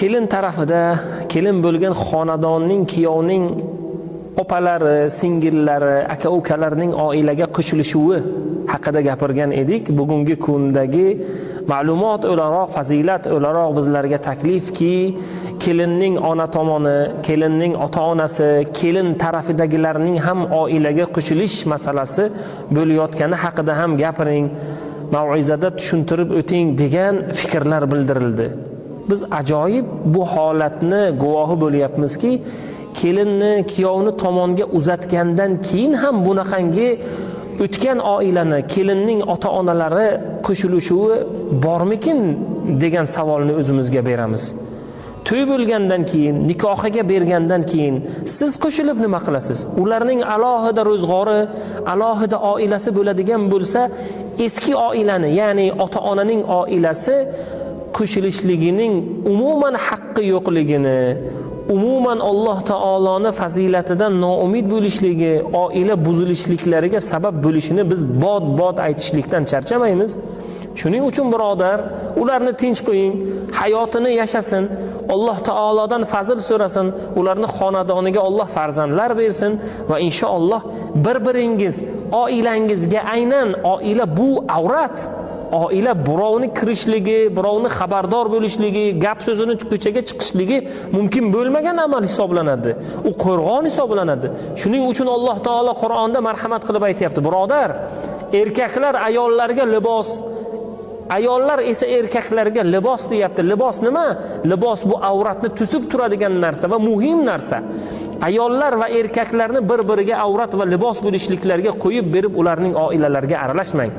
kelin tarafida kelin bo'lgan xonadonning, kuyovning opalari, singillari, aka-ukalarning oilaga qo'shilishuvi haqida gapirgan edik. Bugungi kundagi ma'lumot o'laroq, fazilat o'laroq bizlarga taklifki, kelinning ona tomoni, kelinning ota-onasi, kelin tarafidagilarning ham oilaga qo'shilish masalasi bo'layotgani haqida ham gapiring, mav'izada tushuntirib o'ting degan fikrlar bildirildi. Biz ajoyib bu holatni guvohi bo'lyapmizki, kelinni, kuyovni tomonga uzatgandan keyin ham bunaqangi o'tgan oilani, kelinning ota-onalari qo'shilishuvi bormikin degan savolni o'zimizga beramiz. To'y bo'lgandan keyin, nikohiga bergandan keyin siz qo'shilib nima qilasiz? Ularning alohida ro'zg'ori, alohida oilasi bo'ladigan bo'lsa, eski oilani, ya'ni ota-onaning oilasi qo'shilishligining umuman haqqi yo'qligini, umuman Alloh taoloni fazilatidan noumid bo'lishligi, oila buzilishliklariga sabab bo'lishini biz bod aytishlikdan charchamaymiz. Shuning uchun birodar, ularni tinch qo'ying, hayotini yashasin, Alloh taolodan fazil so'rasin, ularni xonadoniga Alloh farzandlar bersin va inshaalloh bir-biringiz, oilangizga, aynan oila bu avrat. Oila birovni kirishligi, birovni xabardor bo'lishligi, gap so'zini ko'chaga chiqishligi mumkin bo'lmagan amal hisoblanadi. U qo'rg'on hisoblanadi. Shuning uchun Alloh taolo Qur'onda marhamat qilib aytayapti, birodar, erkaklar ayollarga libos, ayollar esa erkaklarga libos deyapti. Libos nima? Libos bu avratni to'sib turadigan narsa va muhim narsa. Ayollar va erkaklarni bir-biriga avrat va libos bo'lishliklariga qo'yib berib, ularning oilalariga aralashmang.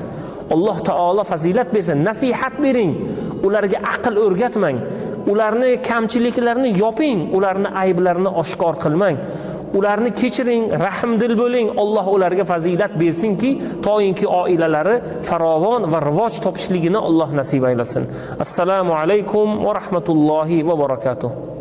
Alloh taolo fazilat bersin, nasihat bering, ularga aql o'rgatmang, ularni kamchiliklarini yoping, ularni ayblarini oshkor qilmang, ularni kechiring, rahmdil bo'ling. Alloh ularga fazilat bersinki, to'yinki oilalari farovon va rivoj topishligini Alloh nasib aylasin. Assalomu alaykum va rahmatullohi va barakatuh.